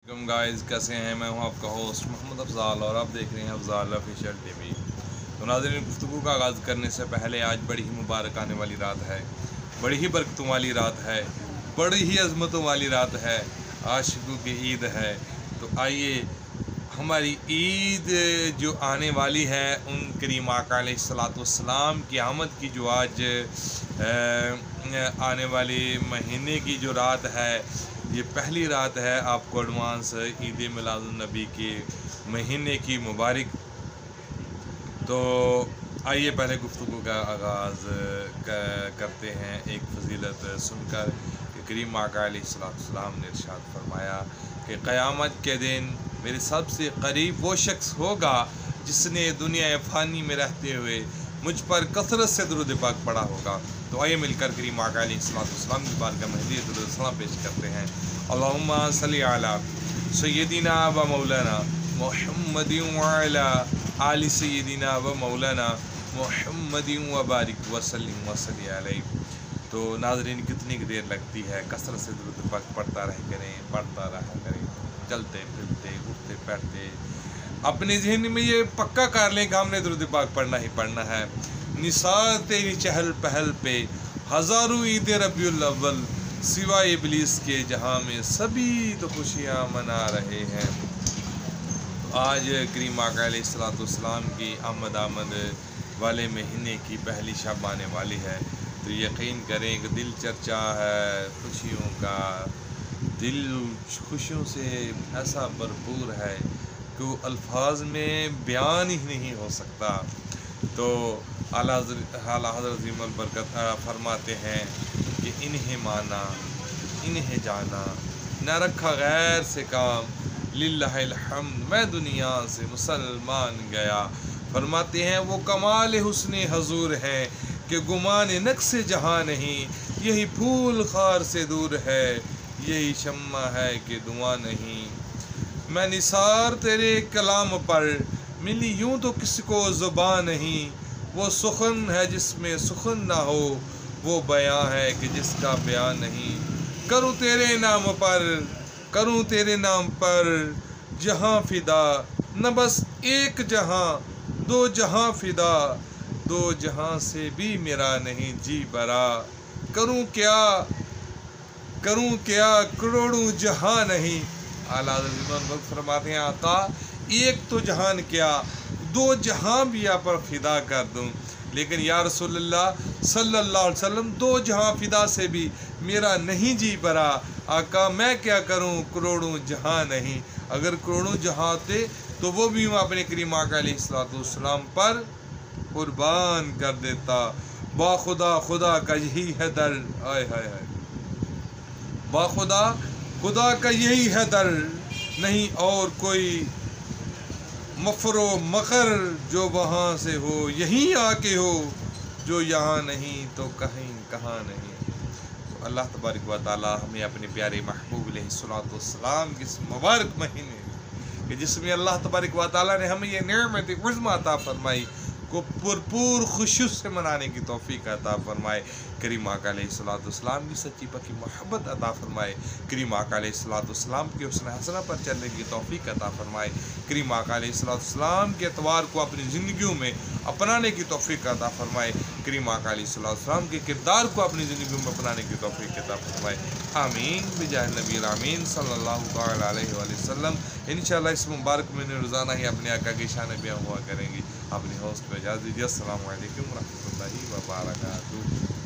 Guys कैसे हैं। मैं हूं आपका होस्ट मोहम्मद अफजाल और आप देख रहे हैं अफजाल ऑफिशियल टीवी। तो नाज़रीन, गुफ्तगू का आगाज़ करने से पहले आज बड़ी ही मुबारक आने वाली रात है, बड़ी ही बरकतों वाली रात है, बड़ी ही अज़मतों वाली रात है, आशिकों की ईद है। तो आइए हमारी ईद जो आने वाली है उन करीम आका अलैहिस्सलाम की आमद की जो आज आने वाले महीने की जो रात है, ये पहली रात है। आपको एडवांस ईद मिलादुन्नबी के महीने की मुबारक। तो आइए पहले गुफ्तगू का आगाज़ करते हैं एक फजीलत सुनकर कि करीम आका अलैहिस्सलाम ने इरशाद फरमाया कि क़यामत के दिन मेरे सबसे करीब वो शख्स होगा जिसने दुनिया फ़ानी में रहते हुए मुझ पर कसरत से दुरूद पाक पढ़ा होगा। तो आइए मिलकर करीम आका अलैहिस्सलाम की बारगाह में हदीयत दुरूद सलाम पेश करते हैं। अल्लाहुम्मा सल्ली अला सय्यदिना व मौलाना मुहम्मदिन व अला आलि सय्यदिना व मौलाना मुहम्मदिन व बारिक व सल्लिम व सल्ली अलैहि। तो नाज़रीन, कितनी देर लगती है, कसरत से दुरूद पाक पढ़ता रहा करें, चलते फिरते उठते बैठते अपने ज़हन में ये पक्का कर लें कि हमने दुरूद पाक पढ़ना ही पढ़ना है। निसार तेरी चहल पहल पे हज़ारों ईद रबीउल अव्वल, सिवाय इब्लीस के जहाँ में सभी तो खुशियाँ मना रहे हैं। तो आज करीम आका अलैहिस्सलाम की आमद वाले महीने की पहली शब आने वाली है। तो यकीन करें कि दिल चर्चा है खुशियों का, दिल खुशियों से ऐसा भरपूर है कि वो अल्फाज में बयान ही नहीं हो सकता। तो आला हज़रत ज़ीमुल बरकत फरमाते हैं कि इन्हें माना इन्हें जाना, न रखा गैर से काम, लिल्लाहिल हम्द मैं दुनिया से मुसलमान गया। फरमाते हैं वो कमाल हुस्ने हजूर हैं कि गुमान नक्श जहाँ नहीं, यही फूल खार से दूर है, यही शम्मा है कि दुआ नहीं। मैं निसार तेरे कलाम पर मिली यूं तो किसको ज़ुबान नहीं, वो सुखन है जिसमें सुखन ना हो, वो बयां है कि जिसका बयान नहीं। करूँ तेरे नाम पर जहाँ फिदा, न बस एक जहाँ दो जहाँ फिदा, दो जहाँ से भी मेरा नहीं जी बरा। करूँ क्या करोड़ों जहाँ नहीं। आला फरमाते हैं आका एक तो जहान क्या, दो जहाँ भी आप पर फिदा कर दूँ, लेकिन या रसूलल्लाह सल्लल्लाहु अलैहि वसल्लम दो जहाँ फिदा से भी मेरा नहीं जी भरा। आका मैं क्या करूँ करोड़ों जहाँ नहीं, अगर करोड़ों जहाँ थे तो वो भी मैं अपने करीम आका अलैहिस्सलाम पर कुर्बान कर देता। खुदा का यही है दर, आय हाय हाय, खुदा का यही है दर, नहीं और कोई मफरो मकर जो वहाँ से हो, यहीं आके हो जो यहाँ नहीं तो कहीं कहाँ नहीं। तो अल्लाह तबारक व तआला हमें अपने प्यारे महबूब अलैहिस्सलाम के इस मुबारक महीने कि जिसमें अल्लाह तबारक व तआला ने हमें ये नेमत उज़्मा अता फरमाई को भरपूर खुशी से मनाने की तौफीक अता फरमाए। करीम आका अलैहिस्सलाम की सच्ची पक्की मोहब्बत अता फरमाए। करीम आका अलैहिस्सलाम के हुस्न हसना पर चलने की तौफीक अता फरमाए। करीम आका अलैहिस्सलाम के एतवार को अपनी ज़िंदगियों में अपनाने की तौफीक अता फरमाए। करीम आका अलैहिस्सलाम के किरदार को अपनी ज़िंदगियों में अपनाने की तौफीक अता फरमाए। आमीन बिजाह नबी आमीन सल्लल्लाहु अलैहि वसल्लम। इंशाअल्लाह इस मुबारक में रोज़ाना ही अपने आका की शान बयां हुआ करेंगी। अपनी होस्ट को इजाज़त दीजिए। अस्सलामु अलैकुम व रहमतुल्लाहि व बरकातुहू।